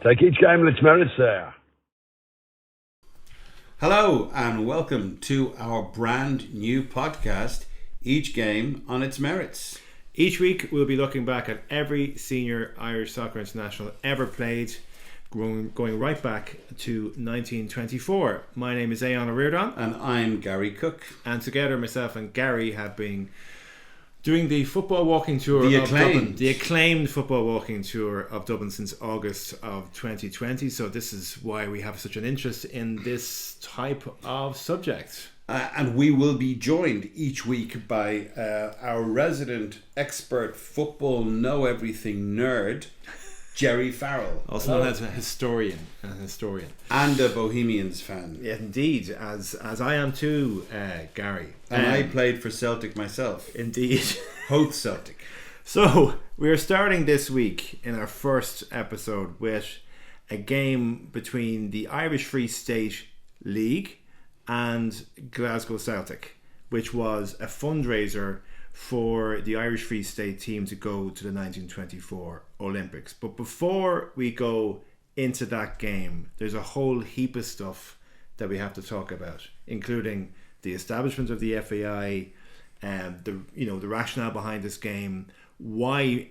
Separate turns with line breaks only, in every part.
Take each game and its merits there.
Hello and welcome to our brand new podcast, Each Game on Its Merits.
Each week we'll be looking back at every senior Irish soccer international ever played, going right back to 1924. My name is Eibhilin O'Reardon.
And I'm Gary Cook.
And together myself and Gary have been doing the football walking tour
The
of
acclaimed.
Dublin. The acclaimed football walking tour of Dublin since August of 2020. So this is why we have such an interest in this type of subject.
And we will be joined each week by our resident expert football know-everything nerd, Jerry Farrell.
Also known as a historian.
And a Bohemians fan.
Yeah, indeed, as I am too, Gary.
And I played for Celtic myself.
Indeed.
Both Celtic.
So, we're starting this week in our first episode with a game between the Irish Free State League and Glasgow Celtic, which was a fundraiser for the Irish Free State team to go to the 1924 Olympics. But before we go into that game, there's a whole heap of stuff that we have to talk about, including the establishment of the FAI, the rationale behind this game, why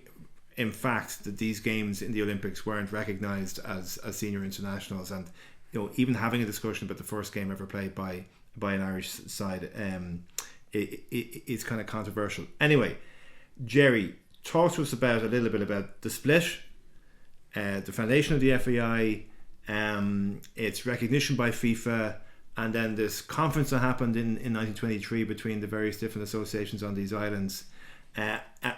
in fact that these games in the Olympics weren't recognised as senior internationals, and even having a discussion about the first game ever played by an Irish side. It's kind of controversial. Anyway, Jerry, talk to us a little bit about the split, the foundation of the FAI, its recognition by FIFA, and then this conference that happened in 1923 between the various different associations on these islands,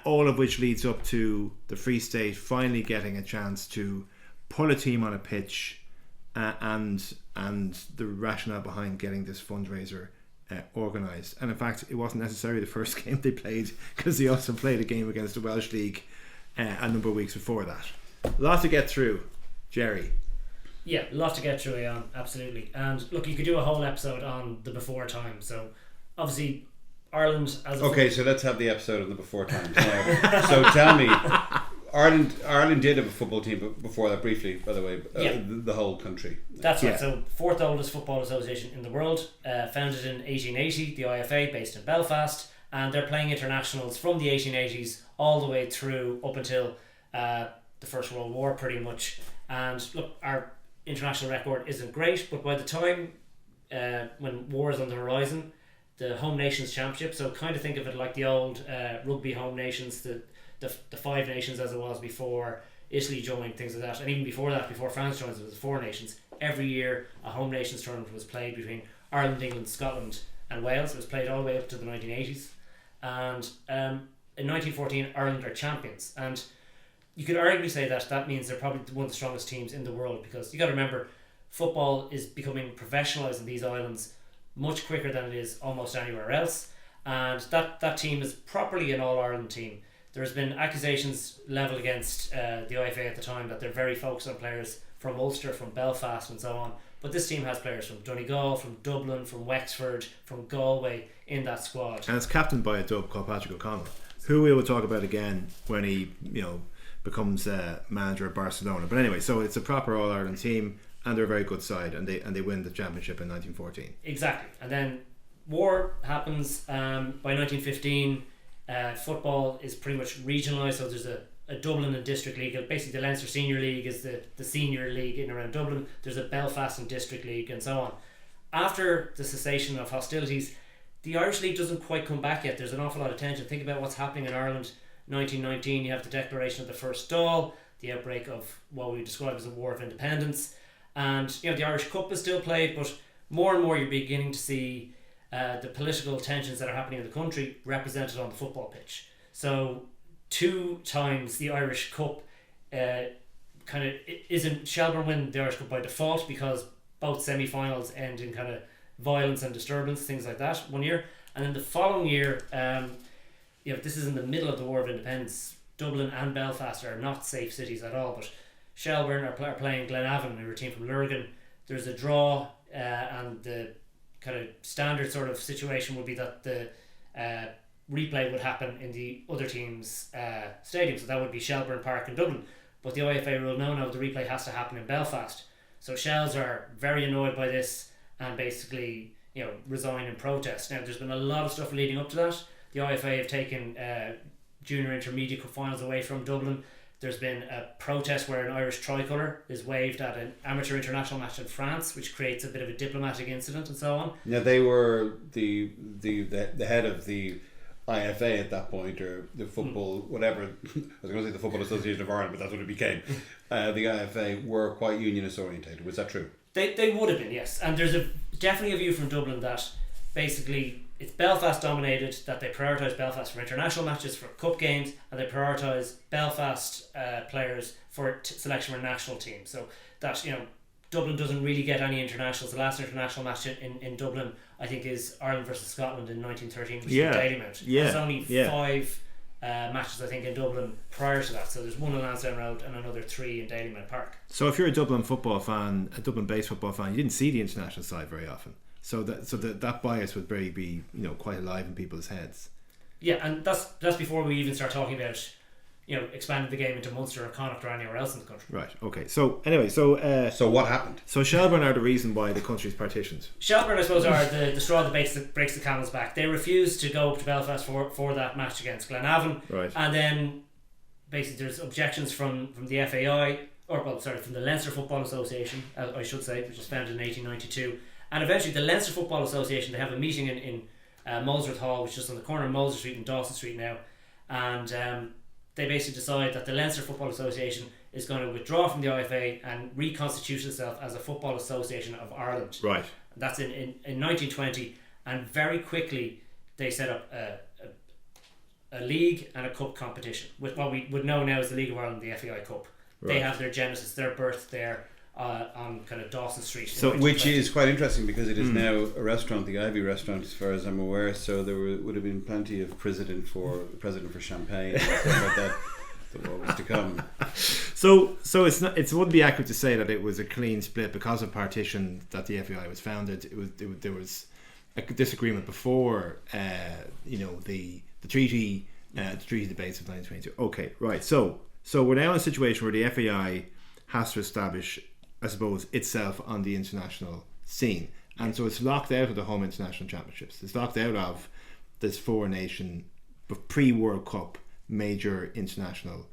all of which leads up to the Free State finally getting a chance to pull a team on a pitch, and the rationale behind getting this fundraiser organised. And in fact, it wasn't necessarily the first game they played, because they also played a game against the Welsh League a number of weeks before that. A lot to get through, Jerry.
Yeah, a lot to get through, Ian, absolutely. And look, you could do a whole episode on the before time. So obviously Ireland as a
Okay, so let's have the episode of the before times now. So tell me, Ireland did have a football team before that, briefly, by the way, the whole country.
That's right. So fourth oldest football association in the world, founded in 1880, the IFA, based in Belfast, and they're playing internationals from the 1880s all the way through up until the First World War, pretty much. And look, our international record isn't great, but by the time when war is on the horizon, the Home Nations Championship, so kind of think of it like the old rugby Home Nations, the five nations as it was before Italy joined, things like that. And even before that, before France joined, it was the four nations. Every year a Home Nations tournament was played between Ireland, England, Scotland and Wales. It was played all the way up to the 1980s. And in 1914 Ireland are champions, and you could arguably say that means they're probably one of the strongest teams in the world, because you got to remember, football is becoming professionalised in these islands much quicker than it is almost anywhere else, and that team is properly an All-Ireland team. There's been accusations levelled against the IFA at the time that they're very focused on players from Ulster, from Belfast and so on, but this team has players from Donegal, from Dublin, from Wexford, from Galway in that squad.
And it's captained by a Dub called Patrick O'Connell, who we will talk about again when he becomes manager of Barcelona. But anyway, so it's a proper All-Ireland team, and they're a very good side, and they win the championship in 1914.
Exactly. And then war happens by 1915. Football is pretty much regionalised, so there's a Dublin and District League. Basically the Leinster Senior League is the senior league in and around Dublin. There's a Belfast and District League and so on. After the cessation of hostilities, the Irish League doesn't quite come back yet. There's an awful lot of tension. Think about what's happening in Ireland. 1919, you have the declaration of the First Dáil, the outbreak of what we describe as a War of Independence, and the Irish Cup is still played, but more and more you're beginning to see the political tensions that are happening in the country represented on the football pitch. So 2 times the Irish Cup Shelbourne win the Irish Cup by default, because both semi-finals end in kind of violence and disturbance, things like that, one year. And then the following year, this is in the middle of the War of Independence. Dublin and Belfast are not safe cities at all, but Shelbourne are playing Glenavon, who are a team from Lurgan. There's a draw, and the kind of standard sort of situation would be that the replay would happen in the other team's stadium, so that would be Shelbourne Park in Dublin. but the IFA ruled no, the replay has to happen in Belfast. So Shells are very annoyed by this and basically, resign in protest. Now, there's been a lot of stuff leading up to that. The IFA have taken junior intermediate cup finals away from Dublin. There's been a protest where an Irish tricolour is waved at an amateur international match in France, which creates a bit of a diplomatic incident and so on.
Yeah, they were the head of the IFA at that point, or the football, whatever. I was going to say the Football Association of Ireland, but that's what it became. The IFA were quite unionist orientated. Was that true?
They would have been, yes. And there's definitely a view from Dublin that basically it's Belfast dominated, that they prioritise Belfast for international matches, for cup games, and they prioritise Belfast players for selection for national teams. So that, Dublin doesn't really get any internationals. The last international match in Dublin, I think, is Ireland versus Scotland in 1913, which is Dalymount. There's only 5 matches, I think, in Dublin prior to that. So there's one on Lansdowne Road and another 3 in Dalymount Park.
So if you're a Dublin football fan, a Dublin-based football fan, you didn't see the international side very often. So that bias would very be quite alive in people's heads. Yeah,
and that's before we even start talking about expanding the game into Munster or Connacht or anywhere else in the country.
Right. Okay. So anyway, so
what happened?
So Shelbourne are the reason why the country's partitioned.
Shelbourne, I suppose, are the straw that breaks the camel's back. They refused to go up to Belfast for that match against Glenavon.
Right.
And then basically there's objections from the FAI, from the Leinster Football Association, I should say, which was founded in 1892. And eventually the Leinster Football Association, they have a meeting in Molesworth Hall, which is just on the corner of Molesworth Street and Dawson Street now. And they basically decide that the Leinster Football Association is going to withdraw from the IFA and reconstitute itself as a Football Association of Ireland.
Right.
That's in 1920. And very quickly they set up a league and a cup competition, with what we would know now as the League of Ireland, the FAI Cup. Right. They have their genesis, their birth there. On kind of Dawson Street,
so which is quite interesting because it is now a restaurant, the Ivy Restaurant, as far as I'm aware. So there would have been plenty of precedent for champagne and stuff like that. What was to come.
So it wouldn't be accurate to say that it was a clean split because of partition that the FAI was founded. There was a disagreement before the treaty debates of 1922. Okay, right. So we're now in a situation where the FAI has to establish, I suppose, itself on the international scene, and so it's locked out of the home international championships. It's locked out of this 4-nation pre-World Cup major international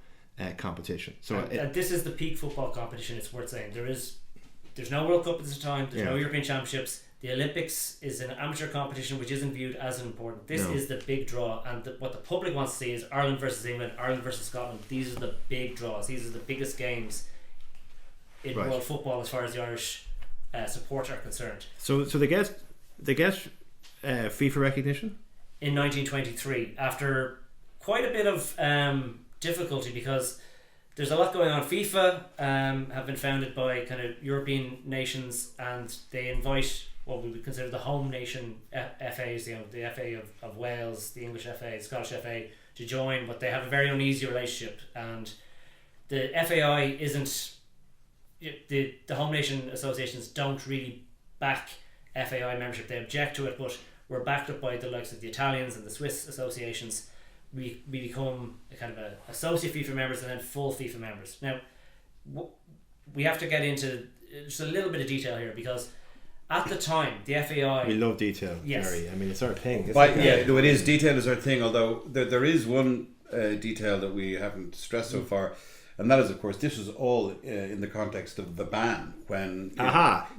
competition. So
and this is the peak football competition. It's worth saying there's no World Cup at this time. There's no European Championships. The Olympics is an amateur competition which isn't viewed as important. This is the big draw, and what the public wants to see is Ireland versus England, Ireland versus Scotland. These are the big draws. These are the biggest games in world football as far as the Irish supporters are concerned.
So they get FIFA recognition
in 1923 after quite a bit of difficulty, because there's a lot going on. FIFA have been founded by kind of European nations, and they invite what we would consider the home nation FAs, the FA of Wales, the English FA, the Scottish FA, to join, but they have a very uneasy relationship, and the FAI isn't. The home nation associations don't really back FAI membership. They object to it, but we're backed up by the likes of the Italians and the Swiss associations. We become a kind of a associate FIFA members and then full FIFA members. Now, we have to get into just a little bit of detail here, because at the time the FAI,
we love detail.
Yes.
Jerry. I mean, it's our thing.
It is, detail is our thing. Although there is one detail that we haven't stressed so far. And that is, of course, this was all in the context of the ban, when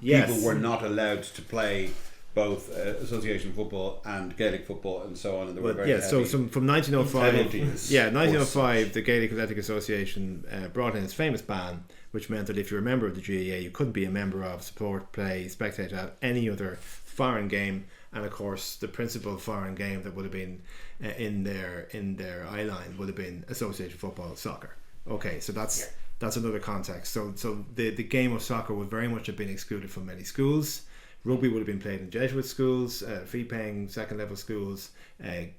people were not allowed to play both association football and Gaelic football and so on. And there were very
so from 1905,
penalties.
1905, the Gaelic Athletic Association brought in its famous ban, which meant that if you're a member of the GAA, you couldn't be a member of, support, play, spectate at any other foreign game. And of course, the principal foreign game that would have been in their eye line would have been association football, soccer. Okay, so that's another context. So the game of soccer would very much have been excluded from many schools. Rugby would have been played in Jesuit schools, fee-paying second level schools.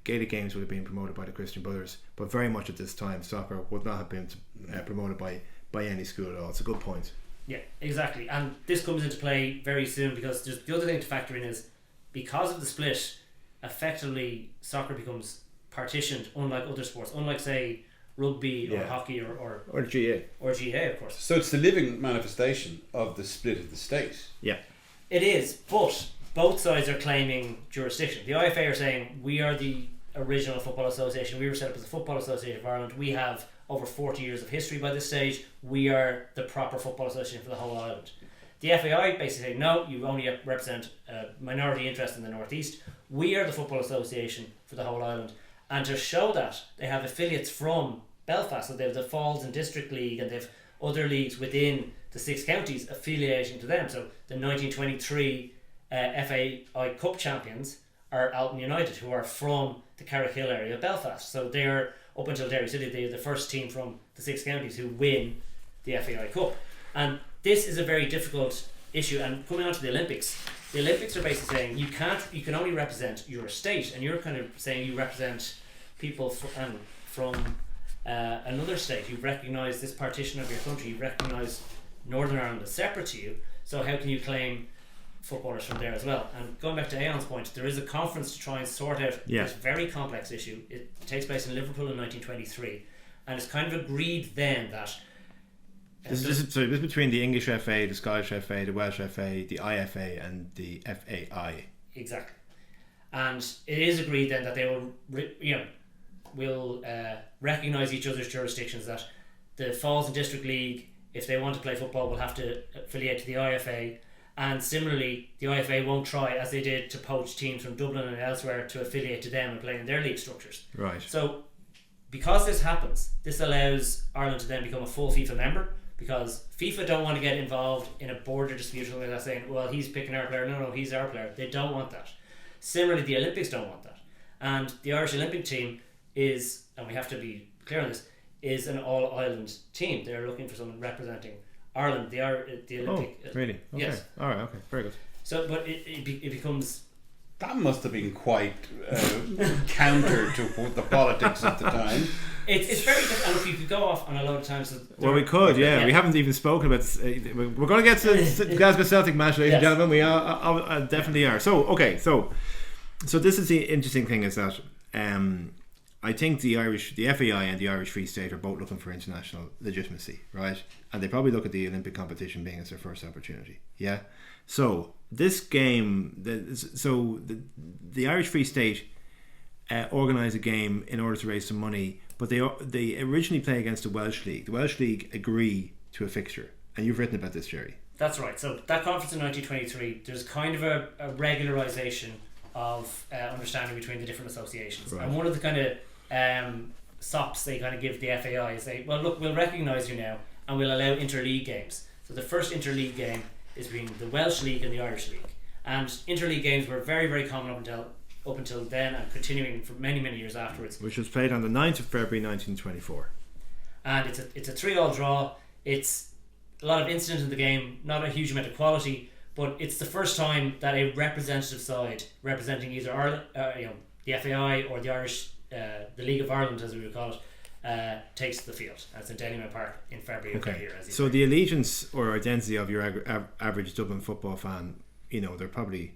Gaelic games would have been promoted by the Christian Brothers, but very much at this time soccer would not have been promoted by any school at all. It's a good point.
Yeah, exactly. And this comes into play very soon, because the other thing to factor in is, because of the split, effectively soccer becomes partitioned, unlike other sports. Unlike, say, rugby or hockey
or GA.
Or GA, of course.
So it's the living manifestation of the split of the state.
Yeah.
It is, but both sides are claiming jurisdiction. The IFA are saying we are the original football association. We were set up as a football association of Ireland. We have over 40 years of history by this stage. We are the proper football association for the whole island. The FAI basically say, no, you only represent a minority interest in the northeast. We are the football association for the whole island. And to show that, they have affiliates from Belfast. So they have the Falls and District League, and they have other leagues within the 6 counties affiliating to them. So the 1923 FAI Cup champions are Alton United, who are from the Carrickhill area of Belfast. So they're, up until Derry City, they're the first team from the 6 counties who win the FAI Cup. And this is a very difficult issue. And coming on to the Olympics are basically saying you can only represent your state, and you're kind of saying you represent people from another state. You've recognised this partition of your country. You've recognised Northern Ireland as separate to you. So how can you claim footballers from there as well? And going back to Aon's point, there is a conference to try and sort out this very complex issue. It takes place in Liverpool in 1923, and it's kind of agreed then that
this is between the English FA, the Scottish FA, the Welsh FA, the IFA, and the FAI.
Exactly, and it is agreed then that they will recognise each other's jurisdictions. That the Falls and District League, if they want to play football, will have to affiliate to the IFA. And similarly, the IFA won't try, as they did, to poach teams from Dublin and elsewhere to affiliate to them and play in their league structures.
Right.
So, because this happens, this allows Ireland to then become a full FIFA member, because FIFA don't want to get involved in a border dispute like that, saying, well, he's picking our player. No, he's our player. They don't want that. Similarly, the Olympics don't want that. And the Irish Olympic team is, and we have to be clear on this, is an all-Ireland team. They're looking for someone representing Ireland, the Olympic.
Oh, really? Okay.
Yes.
All right. Okay. Very good.
So, but it becomes.
That must have been quite counter to the politics at the time.
It's very different. And if you could go off on a lot of times.
Well, we could, yeah. We haven't even spoken about this. We're going to get to the Glasgow Celtic match, ladies and gentlemen. We definitely are. So, okay. So this is the interesting thing is that I think the FAI and the Irish Free State are both looking for international legitimacy, right? And they probably look at the Olympic competition being as their first opportunity. Yeah. So this game, the Irish Free State organised a game in order to raise some money, but they originally play against the Welsh League. The Welsh League agree to a fixture, and you've written about this, Jerry.
That's right. So that conference in 1923, there's kind of a regularisation of understanding between the different associations, right. And one of the kind of sops they kind of give the FAI is we'll recognise you now and we'll allow interleague games. So the first interleague game is between the Welsh League and the Irish League, and interleague games were very, very common up until then, and continuing for many, many years afterwards.
Which was played on the 9th of February 1924.
And it's a 3-3 draw. It's a lot of incident in the game, not a huge amount of quality, but it's the first time that a representative side representing either Ireland, the FAI or the Irish, the League of Ireland, as we would call it, takes the field. And it's in Dalymount Park in February of that year.
So the allegiance or identity of your average Dublin football fan, they're probably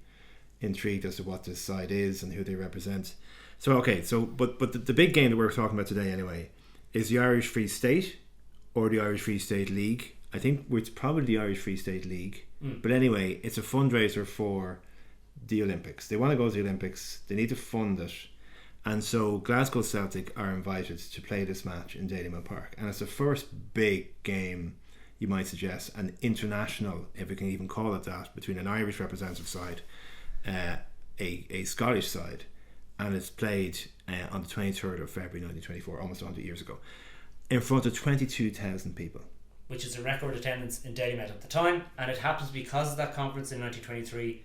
intrigued as to what this side is and who they represent. So but the big game that we're talking about today anyway is the Irish Free State or the Irish Free State League. I think it's probably the Irish Free State League. But anyway, it's a fundraiser for the Olympics. They want to go to the Olympics. They need to fund it. And so Glasgow Celtic are invited to play this match in Dalymount Park. And it's the first big game, you might suggest, an international, if we can even call it that, between an Irish representative side, a Scottish side. And it's played on the 23rd of February 1924, almost 100 years ago, in front of 22,000 people.
Which is a record attendance in Dalymount at the time, and it happens because of that conference in 1923.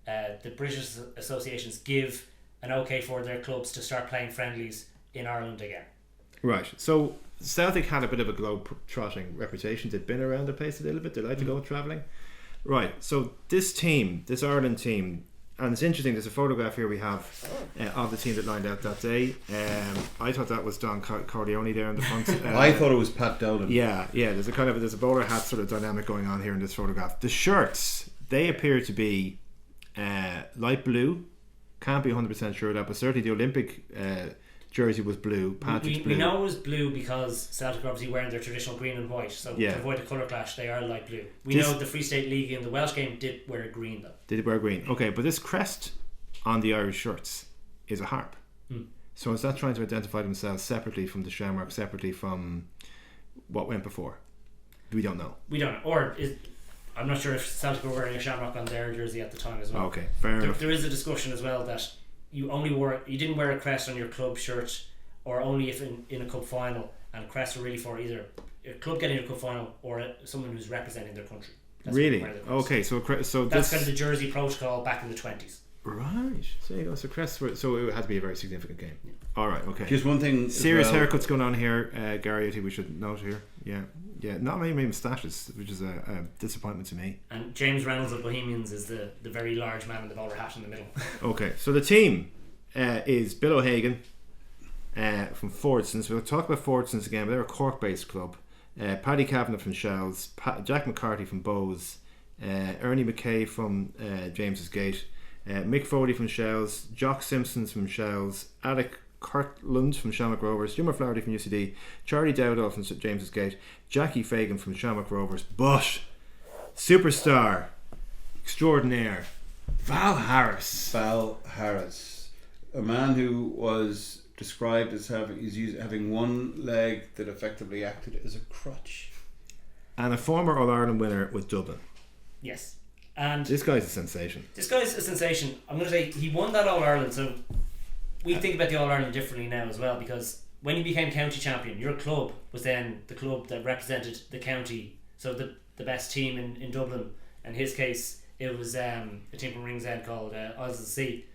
The British associations give an okay for their clubs to start playing friendlies in Ireland again. Right.
So Celtic had a bit of a globe-trotting reputation. They'd been around the place a little bit. They like to go travelling. Right. So this Ireland team, and it's interesting. There's a photograph here we have of the team that lined out that day. I thought that was Don Corleone there in the front.
I thought it was Pat Dolan.
Yeah. There's a bowler hat sort of dynamic going on here in this photograph. The shirts, they appear to be light blue. Can't be 100% sure of that, but certainly the Olympic jersey was blue, patch was blue.
We know it was blue because Celtic are obviously wearing their traditional green and white, so to avoid a colour clash they are light blue. We know the Free State League in the Welsh game did wear green though.
Did wear green? Okay, but this crest on the Irish shirts is a harp. So is that trying to identify themselves separately from the shamrock, separately from what went before? We don't know.
I'm not sure if Celtic were wearing a shamrock on their jersey at the time as well.
Okay, fair enough.
There is a discussion as well that you didn't wear a crest on your club shirt, or only if in a cup final, and crests are really for either a club getting a cup final or someone who's representing their country. That's
really? Okay, so
that's kind of the jersey protocol back in the 20s.
Right. So you go. So crests so it had to be a very significant game. Yeah. All right. Okay.
Just one thing.
Serious haircuts going on here, Gary. I think we should note here. Yeah. Not many moustaches, which is a disappointment to me.
And James Reynolds of Bohemians is the very large man in the bowler hat in the middle.
Okay. So the team is Bill O'Hagan from Fordsons. We'll talk about Fordsons again, but they're a Cork-based club. Paddy Kavanagh from Shells, Jack McCarthy from Bowes, Ernie McKay from James's Gate. Mick Foley from Shells, Jock Simpsons from Shells, Alec Kirtland from Shamrock Rovers, Jim O'Flaherty from UCD, Charlie Dowdall from St James's Gate, Jackie Fagan from Shamrock Rovers, but superstar extraordinaire Val Harris,
a man who was described as having one leg that effectively acted as a crutch,
and a former All-Ireland winner with Dublin.
Yes. And
this guy's a sensation.
I'm going to say he won that All-Ireland, so we think about the All-Ireland differently now as well, because when you became county champion, your club was then the club that represented the county, so the best team in Dublin. In his case, it was a team from Ringsend called Oz of the Sea.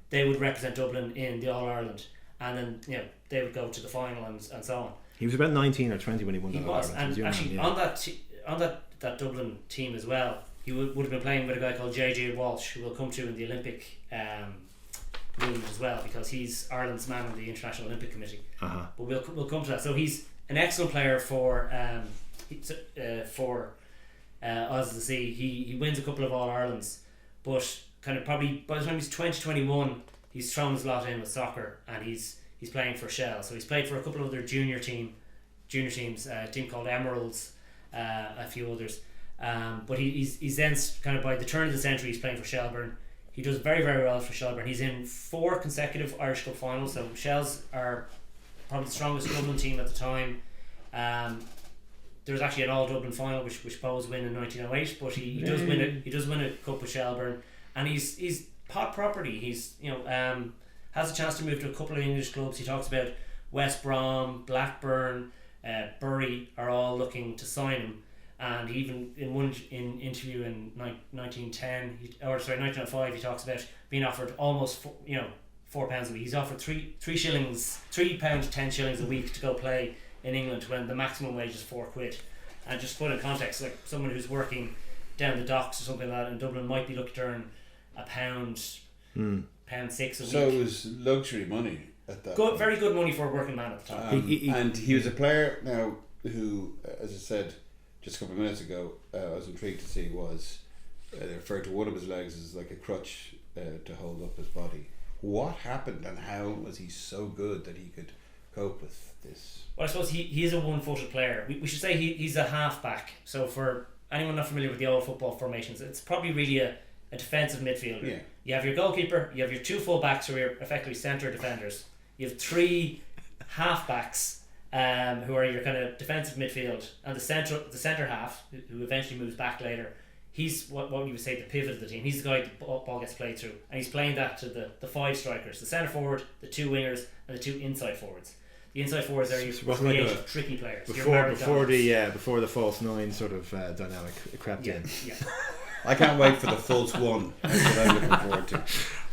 They would represent Dublin in the All-Ireland, and then they would go to the final and so on.
He was about 19 or 20 when he won that All-Ireland.
And actually on that Dublin team as well, he would have been playing with a guy called JJ Walsh, who we'll come to in the Olympic league as well, because he's Ireland's man on the International Olympic Committee. But we'll come to that. So he's an excellent player for Oz of the Sea. He wins a couple of All-Irelands, but kind of probably by the time he's 2021, he's thrown his lot in with soccer, and he's playing for Shell. So he's played for a couple of other junior teams, a team called Emeralds, a few others. But he's then kind of by the turn of the century he's playing for Shelburne. He does very, very well for Shelburne. He's in 4 consecutive Irish Cup finals, so Shells are probably the strongest Dublin team at the time. There was actually an all Dublin final which Bowes win in 1908, but he does win a cup with Shelburne, and he's pot property. He's has a chance to move to a couple of English clubs. He talks about West Brom, Blackburn, Bury are all looking to sign him. And even in one interview in 1905, he talks about being offered almost £4 a week. He's offered £3.10 a week to go play in England when the maximum wage is £4. And just put in context, like someone who's working down the docks or something like that in Dublin might be looking to earn £1.06 a week.
So it was luxury money at that point.
Very good money for a working man at the time.
And he was a player now who, as I said just a couple of minutes ago, I was intrigued to see was they referred to one of his legs as like a crutch to hold up his body. What happened, and how was he so good that he could cope with this?
Well, I suppose he is a one-footed player. We should say he's a half-back. So for anyone not familiar with the old football formations, it's probably really a defensive midfielder. Yeah. You have your goalkeeper, you have your 2 full-backs who are effectively centre defenders. You have 3 half-backs who are your kind of defensive midfield, and the centre half, who eventually moves back later, he's what you would say the pivot of the team. He's the guy the ball gets played through, and he's playing that to the 5 strikers, the centre forward, the 2 wingers, and the 2 inside forwards. The inside forwards are your creative, tricky players.
Before the false 9 sort of dynamic crept in.
Yeah.
I can't wait for the false 1. That's what I'm looking forward to.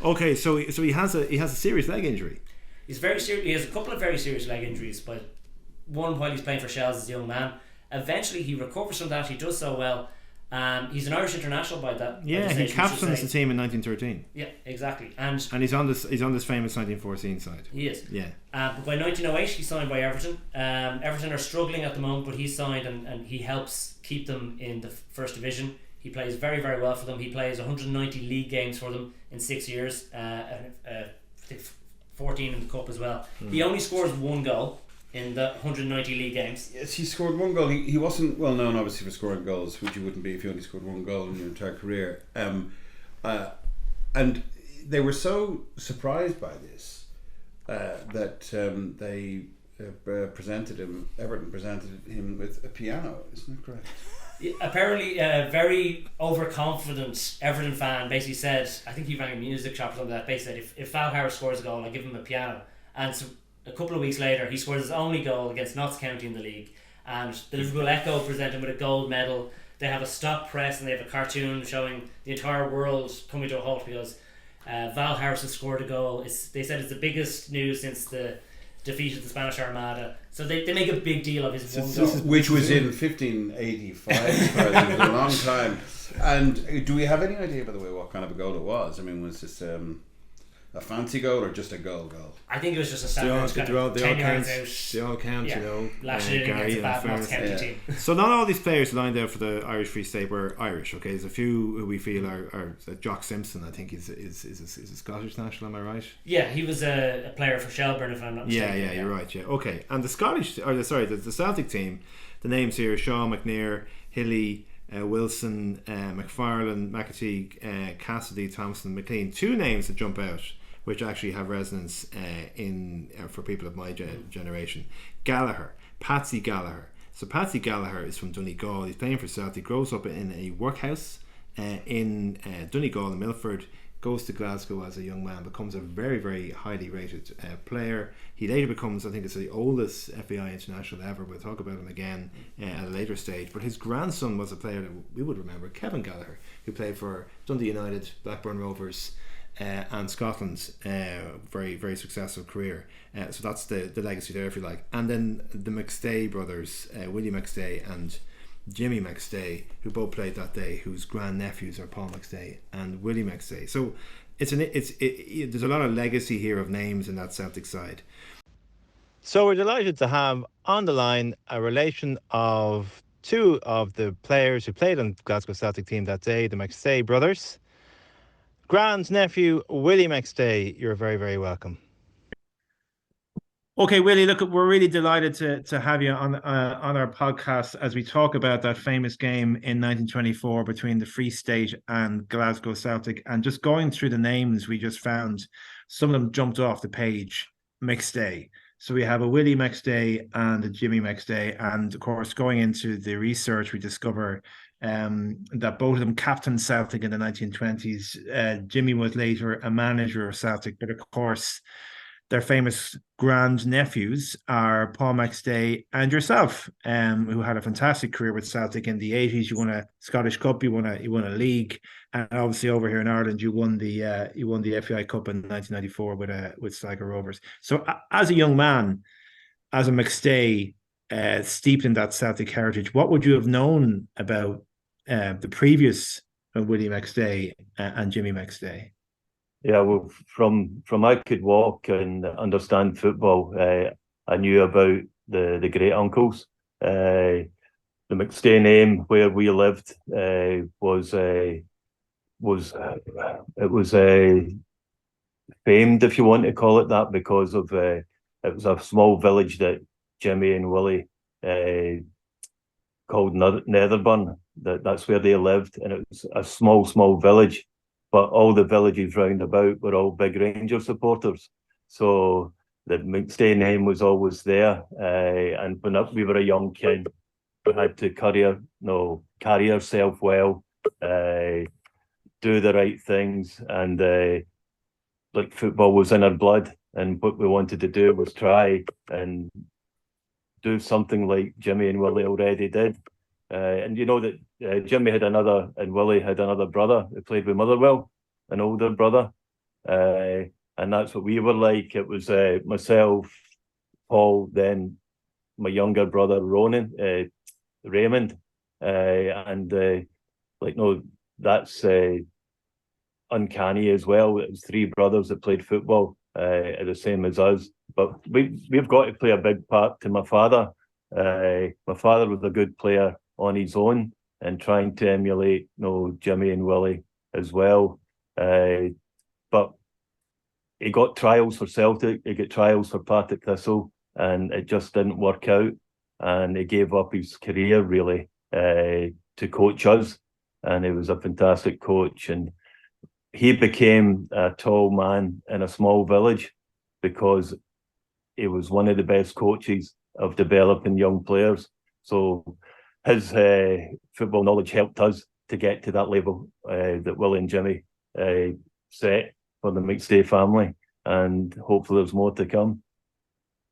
Okay, so he has a serious leg injury.
He's very serious. He has a couple of very serious leg injuries, but one while he's playing for Shells as a young man. Eventually he recovers from that. He does so well. He's an Irish international by that.
Yeah, he captains the team in 1913.
Yeah, exactly. And
he's on this famous 1914 side.
He is.
Yeah.
But by 1908 he's signed by Everton. Everton are struggling at the moment, but he's signed and he helps keep them in the first division. He plays very, very well for them. He plays 190 league games for them in 6 years. 14 in the cup as well. He only scores 1 goal in the 190 league games.
Yes, he scored 1 goal. He wasn't well known, obviously, for scoring goals, which you wouldn't be if you only scored 1 goal in your entire career. And they were so surprised by this that they Everton presented him with a piano. Isn't that correct?
Apparently, a very overconfident Everton fan basically said, I think he rang a music shop or something like that, basically said, if Val Harris scores a goal, I'll give him a piano. And so a couple of weeks later, he scores his only goal against Notts County in the league. And the Liverpool Echo present him with a gold medal. They have a stop press and they have a cartoon showing the entire world coming to a halt because Val Harris has scored a goal. They said it's the biggest news since the defeat of the Spanish Armada. So they make a big deal of his one goal.
Which was in 1585, it was a long time. And do we have any idea, by the way, what kind of a goal it was? I mean, was this a fancy goal or just a goal?
I think it was just a standard kind of 10 yards out.
They all count,
Yeah.
you know.
Lashing it against a bad Notts County team.
So not all these players lined out for the Irish Free State were Irish. Okay, there's a few who we feel are Jock Simpson. I think is a Scottish national. Am I right?
Yeah, he was a player for Shelbourne, if I'm not mistaken.
Yeah, you're right. Yeah, okay. And the Celtic team. The names here: Shaw, McNair, Hilly, Wilson, McFarlane, McAtee, Cassidy, Thompson, McLean. 2 names that jump out, which actually have resonance for people of my generation. Gallagher, Patsy Gallagher. So Patsy Gallagher is from Donegal. He's playing for Celtic. Grows up in a workhouse in Donegal and Milford. Goes to Glasgow as a young man. Becomes a very, very highly rated player. He later becomes, I think it's the oldest FAI international ever. We'll talk about him again at a later stage. But his grandson was a player that we would remember, Kevin Gallagher, who played for Dundee United, Blackburn Rovers, and Scotland's very, very successful career. So that's the legacy there, if you like. And then the McStay brothers, Willie McStay and Jimmy McStay, who both played that day, whose grandnephews are Paul McStay and Willie McStay. So there's a lot of legacy here of names in that Celtic side. So we're delighted to have on the line a relation of 2 of the players who played on Glasgow Celtic team that day, the McStay brothers. Grand nephew Willie McStay, you're very, very welcome. Okay, Willie, look, we're really delighted to have you on our podcast as we talk about that famous game in 1924 between the Free State and Glasgow Celtic. And just going through the names we just found, some of them jumped off the page. McStay. So we have a Willie McStay and a Jimmy McStay. And of course, going into the research, we discover that both of them captained Celtic in the 1920s. Jimmy was later a manager of Celtic, but of course, their famous grand nephews are Paul McStay and yourself, who had a fantastic career with Celtic in the 80s. You won a Scottish Cup, you won a league, and obviously over here in Ireland, you won the FAI Cup in 1994 with Sligo Rovers. So as a young man, as a McStay, steeped in that Celtic heritage, what would you have known about the previous Willie McStay and Jimmy McStay?
Yeah, well, from I could walk and understand football, I knew about the great uncles. The McStay name where we lived was famed, if you want to call it that, because of it was a small village that Jimmy and Willie called Netherburn. That's where they lived, and it was a small village. But all the villages round about were all big Rangers supporters. So the McStay name was always there. And when we were a young kid, we had to carry ourselves well, do the right things. And like football was in our blood. And what we wanted to do was try and do something like Jimmy and Willie already did. And you know that Jimmy had another, and Willie had another brother who played with Motherwell, an older brother. And that's what we were like. It was myself, Paul, then my younger brother, Raymond. That's uncanny as well. It was 3 brothers that played football, the same as us. But we've got to play a big part to my father. My father was a good player on his own and trying to emulate Jimmy and Willie as well. But he got trials for Celtic, he got trials for Partick Thistle, and it just didn't work out. And he gave up his career really to coach us, and he was a fantastic coach. And he became a tall man in a small village because he was one of the best coaches of developing young players. So his football knowledge helped us to get to that level that Willie and Jimmy set for the McStay family, and hopefully there's more to come.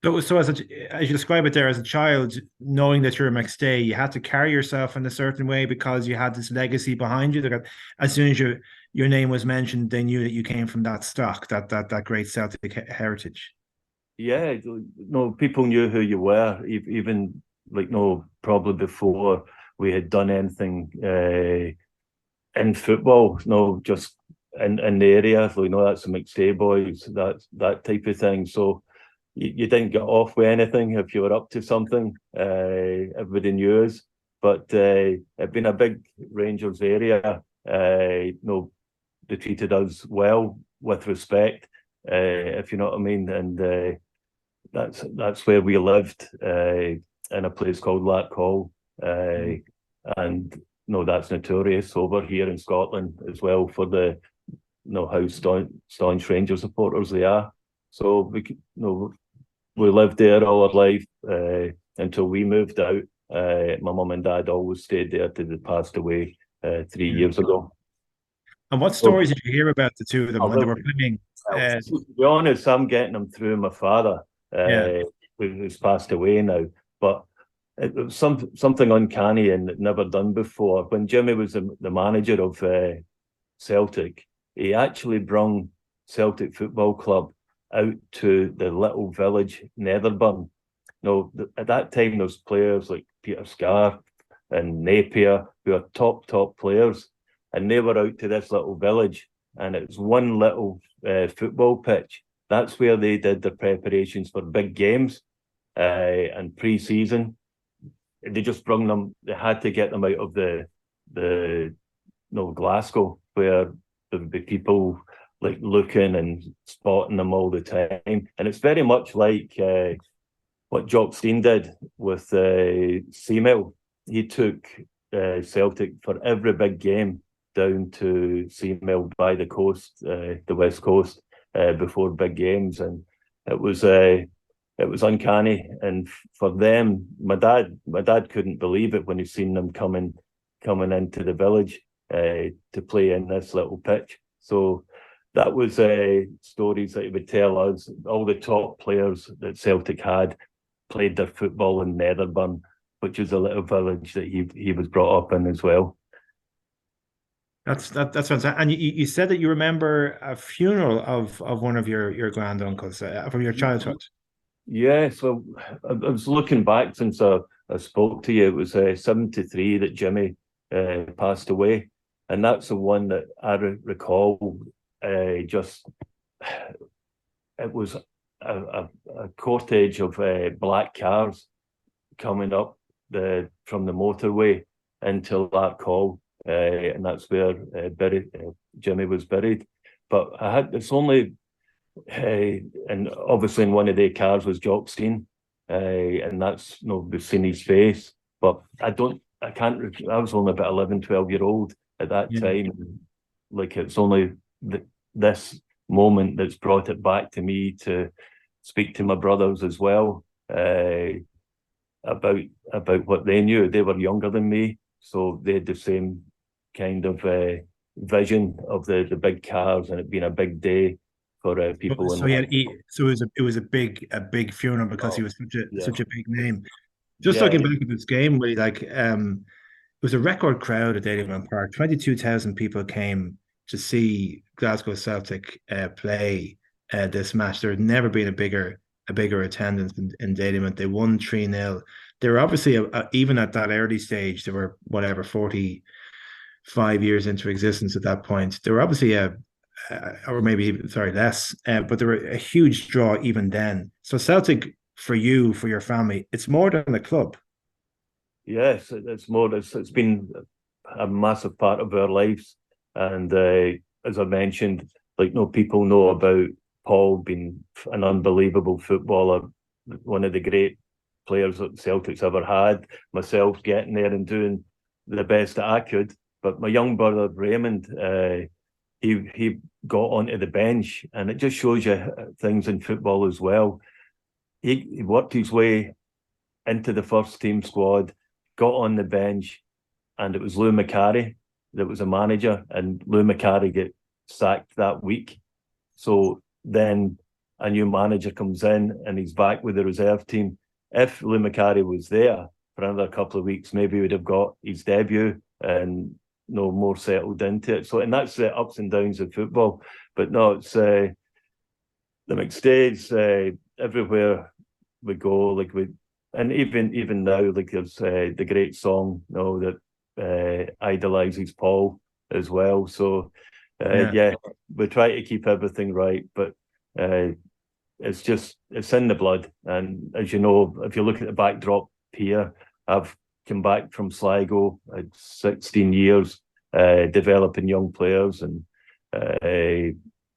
So as you describe it there, as a child, knowing that you're a McStay, you had to carry yourself in a certain way because you had this legacy behind you. That as soon as your name was mentioned, they knew that you came from that stock, that great Celtic heritage.
Yeah, no, people knew who you were, even like probably before we had done anything in football. No, just in the area, that's the McStay boys, that type of thing. So. You didn't get off with anything if you were up to something. Everybody knew us, but it'd been a big Rangers area. They treated us well, with respect, if you know what I mean. And that's where we lived, in a place called Lack and that's notorious over here in Scotland as well for the how staunch Rangers supporters they are. So we lived there all our life until we moved out. My mum and dad always stayed there till they passed away 3 years ago.
And what stories did you hear about the two of them when they were playing?
To be honest, I'm getting them through my father, who's passed away now. But it was something uncanny and never done before. When Jimmy was the manager of Celtic, he actually brung Celtic Football Club out to the little village Netherburn. At that time, there was players like Peter Scarf and Napier, who are top players, and they were out to this little village, and it was one little football pitch. That's where they did their preparations for big games and pre-season. They just brung them. They had to get them out of the Glasgow, where there would be people like looking and spotting them all the time. And it's very much like what Jock Stein did with Seamill. He took Celtic for every big game down to Seamill by the coast, the west coast, before big games, and it was uncanny. And for them, my dad couldn't believe it when he seen them coming into the village to play in this little pitch. So that was stories that he would tell us. All the top players that Celtic had played their football in Netherburn, which is a little village that he was brought up in as well.
That's fantastic. And you said that you remember a funeral of one of your granduncles from your childhood.
Yeah, so I was looking back since I spoke to you. It was 73 that Jimmy passed away, and that's the one that I recall. It was a cortege of black cars coming up from the motorway into Lark Hall, and that's where Jimmy was buried. But it's only, and obviously in one of the cars was Jock Stein, and that's we've seen his face, but I was only about 11, 12 year old at that time. Like, it's only this moment that's brought it back to me to speak to my brothers as well about what they knew. They were younger than me, so they had the same kind of vision of the big cars and it being a big day for people.
So it was a big funeral because he was such a big name. Just looking back at this game, really, it was a record crowd at Dalymount Park. 22,000 people came to see Glasgow Celtic play this match. There had never been a bigger attendance in Dalymount. They won 3-0. They were obviously even at that early stage. They were 45 years into existence at that point. They were obviously less, but they were a huge draw even then. So Celtic, for you, for your family, it's more than a club.
Yes, it's more. It's been a massive part of our lives. And as I mentioned, people know about Paul being an unbelievable footballer, one of the great players that Celtic's ever had, myself getting there and doing the best that I could. But my young brother Raymond, he got onto the bench, and it just shows you things in football as well. He worked his way into the first team squad, got on the bench, and it was Lou Macari that was a manager, and Lou Macari get sacked that week. So then a new manager comes in and he's back with the reserve team. If Lou Macari was there for another couple of weeks, maybe he would have got his debut and more settled into it. So, and that's the ups and downs of football. But no, it's the McStays everywhere we go, and even now, like there's the great song, that idolizes Paul as well. So we try to keep everything right, but it's in the blood. And as you know, if you look at the backdrop here, I've come back from Sligo at 16 years, developing young players and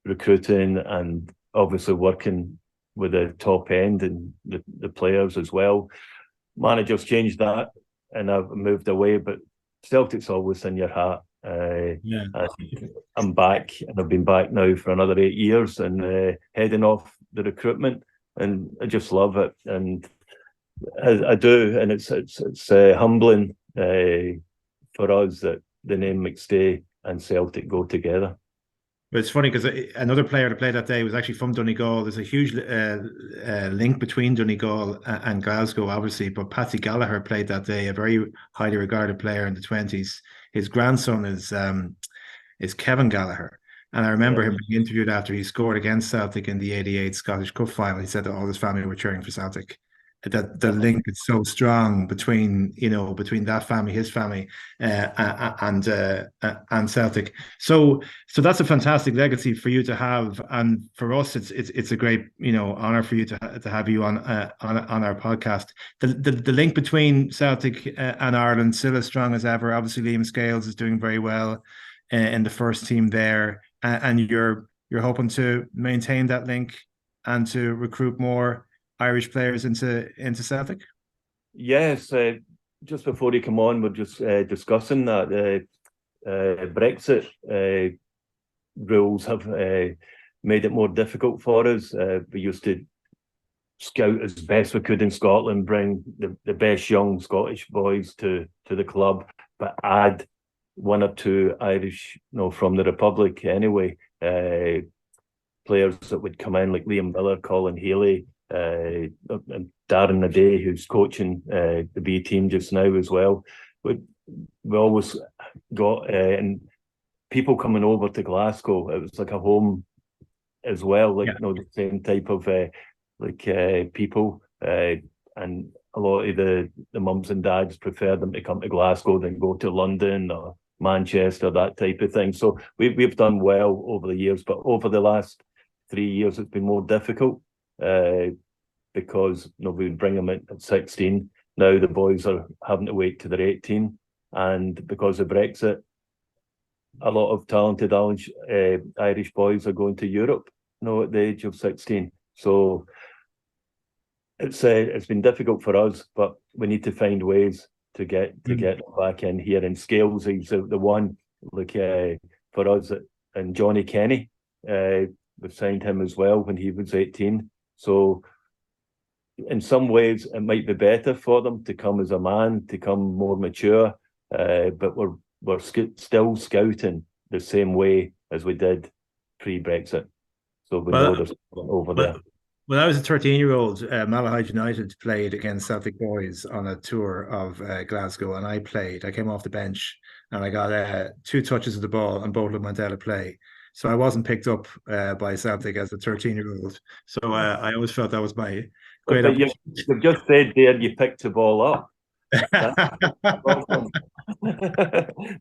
recruiting, and obviously working with the top end and the players as well. Managers changed that, and I've moved away, but Celtic's always in your heart. I'm back, and I've been back now for another 8 years, and heading off the recruitment, and I just love it, and I do, and it's humbling for us that the name McStay and Celtic go together.
But it's funny because another player that played that day was actually from Donegal. There's a huge link between Donegal and Glasgow, obviously. But Patsy Gallagher played that day, a very highly regarded player in the 20s. His grandson is Kevin Gallagher. And I remember him being interviewed after he scored against Celtic in the '88 Scottish Cup final. He said that all his family were cheering for Celtic. That the link is so strong between that family, his family, and Celtic. So that's a fantastic legacy for you to have, and for us, it's a great honor for you to have you on our podcast. The link between Celtic and Ireland still as strong as ever. Obviously, Liam Scales is doing very well in the first team there, and you're hoping to maintain that link and to recruit more Irish players into Celtic?
Yes, just before you come on, we're just discussing that Brexit rules have made it more difficult for us. We used to scout as best we could in Scotland, bring the best young Scottish boys to the club, but add one or two Irish, from the Republic anyway, players that would come in like Liam Miller, Colin Healy, Darren Naday, who's coaching the B team just now as well. We always got and people coming over to Glasgow. It was like a home as well, the same type of people, and a lot of the mums and dads prefer them to come to Glasgow than go to London or Manchester, that type of thing. So we've done well over the years, but over the last 3 years it's been more difficult. Because we would bring them in at 16. Now the boys are having to wait till they're 18, and because of Brexit, a lot of talented Irish boys are going to Europe at the age of 16. So it's been difficult for us, but we need to find ways to get back in here. And Scales is the one for us, and Johnny Kenny, we signed him as well when he was 18. So in some ways, it might be better for them to come as a man, to come more mature, but we're still scouting the same way as we did pre-Brexit. So we know there's over there.
When I was a 13-year-old, Malahide United played against Celtic boys on a tour of Glasgow, and I came off the bench, and I got 2 touches of the ball, and both of them went out of play. So I wasn't picked up by Celtic as a 13-year-old. So I always felt that was my great opportunity.
You've just said there you picked the ball up. Awesome.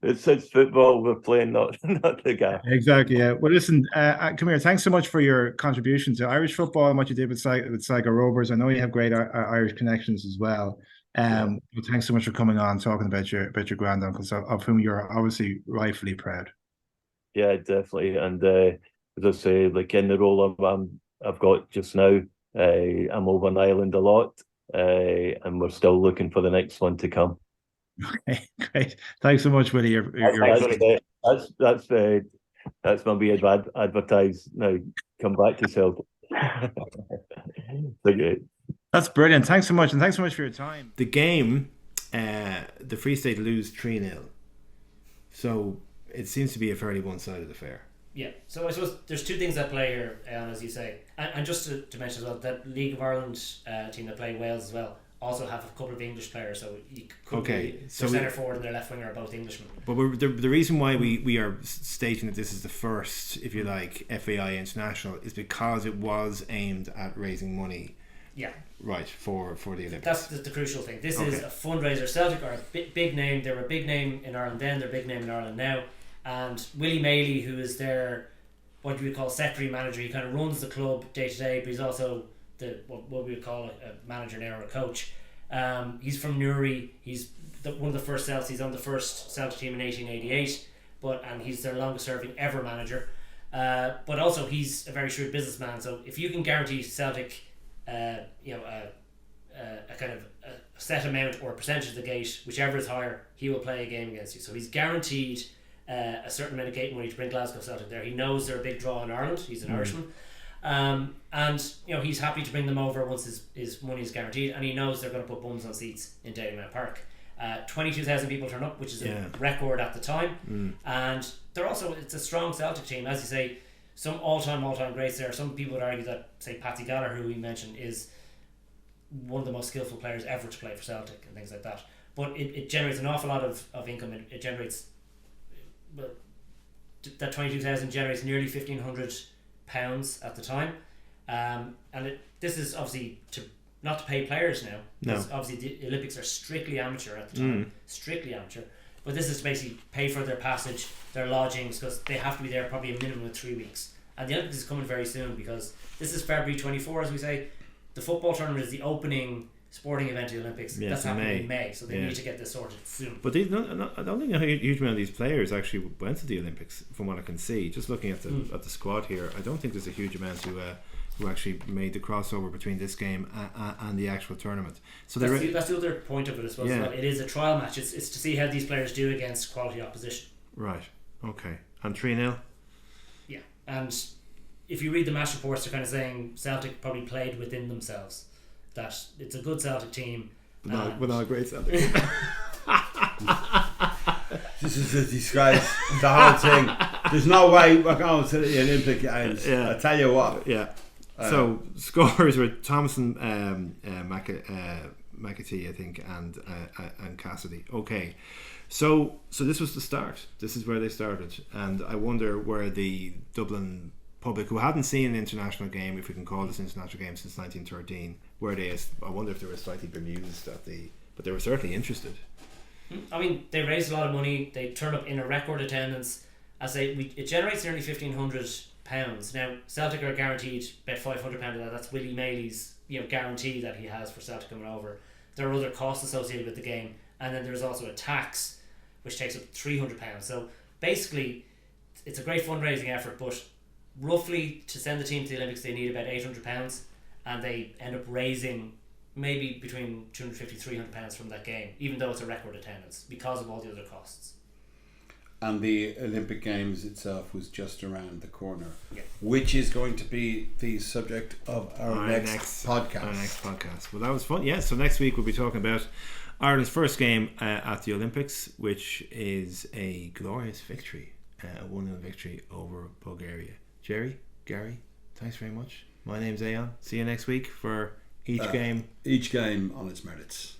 It's football we're playing, not the guy.
Exactly. Yeah. Well, listen, come here. Thanks so much for your contribution to Irish football and what you did with Sligo Rovers. I know you have great Irish connections as well. But thanks so much for coming on, talking about your granduncles, of whom you're obviously rightfully proud.
Yeah, definitely. And as I say, like in the role I've got just now, I'm over in Ireland a lot, and we're still looking for the next one to come.
Okay, great. Thanks so much, Willie.
That's my wee advertise now. Come back to Celtic. Okay.
That's brilliant. Thanks so much, and thanks so much for your time. The game, the Free State lose 3-0. So it seems to be a fairly one-sided affair.
Yeah, so I suppose there's two things at play here, as you say, and just to mention as well, that League of Ireland team that play Wales as well also have a couple of English players, so you could be their centre forward and their left winger are both Englishmen.
But the reason why we are stating that this is the first, if you like, FAI International is because it was aimed at raising money.
Yeah.
Right, for the Olympics.
That's the crucial thing. This is a fundraiser. Celtic are a big name. They were a big name in Ireland then, they're a big name in Ireland now. And Willie Maley, who is their, what do we call, secretary manager, he kind of runs the club day to day, but he's also what we would call a manager now or a coach. He's from Newry. He's one of the first Celtics. He's on the first Celtic team in 1888, and he's their longest serving ever manager. But also he's a very shrewd businessman. So if you can guarantee Celtic, a kind of a set amount or a percentage of the gate, whichever is higher, he will play a game against you. So he's guaranteed a certain amount of gate money to bring Glasgow Celtic there. He knows they're a big draw in Ireland. He's an Irishman. And he's happy to bring them over once his money is guaranteed, and he knows they're going to put bums on seats in Dalymount Park. 22,000 people turn up, which is a record at the time, and it's a strong Celtic team, as you say. Some all-time greats there. Some people would argue that, say, Patsy Gallagher, who we mentioned, is one of the most skillful players ever to play for Celtic and things like that. But it generates an awful lot of income. It generates, well, that 22,000 generates nearly £1,500 at the time, and this is obviously not to pay players now.
No.
Obviously the Olympics are strictly amateur at the time, strictly amateur. But this is to basically pay for their passage, their lodgings, because they have to be there probably a minimum of 3 weeks. And the Olympics is coming very soon, because this is February 24, as we say. The football tournament is the opening sporting event of the Olympics.
Yes,
that's happening in May, so they need to get this sorted soon.
But I don't think a huge amount of these players actually went to the Olympics, from what I can see. Just looking at the squad here, I don't think there's a huge amount who actually made the crossover between this game and the actual tournament. So
that's the other point of it, I suppose. Yeah. It is a trial match. It's to see how these players do against quality opposition.
Right. Okay. And 3-0?
Yeah. And if you read the match reports, they're kind of saying Celtic probably played within themselves. That it's a good Celtic team.
But not a great Celtic team.
This is a disgrace. The whole thing. There's no way we're going to the Olympic Games. I tell you what.
Yeah. So scorers were Thompson, McAtee, I think, and Cassidy. Okay, so this was the start. This is where they started, and I wonder where the Dublin public, who hadn't seen an international game, if we can call this an international game, since 1913, I wonder if they were slightly bemused but they were certainly interested.
I mean, they raised a lot of money. They turned up in a record attendance. It generates nearly £1,500. Now Celtic are guaranteed about £500 of that. That's Willie Maley's guarantee that he has for Celtic coming over. There are other costs associated with the game, and then there's also a tax which takes up £300. So basically it's a great fundraising effort, but roughly to send the team to the Olympics they need about £800, and they end up raising maybe between £250-300 from that game, even though it's a record attendance, because of all the other costs.
And the Olympic Games itself was just around the corner, which is going to be the subject of our next podcast.
Well, that was fun. Yeah, so next week we'll be talking about Ireland's first game at the Olympics, which is a glorious victory, a 1-0 victory over Bulgaria. Jerry, Gary, thanks very much. My name's Ayan. See you next week for each game.
Each game on its merits.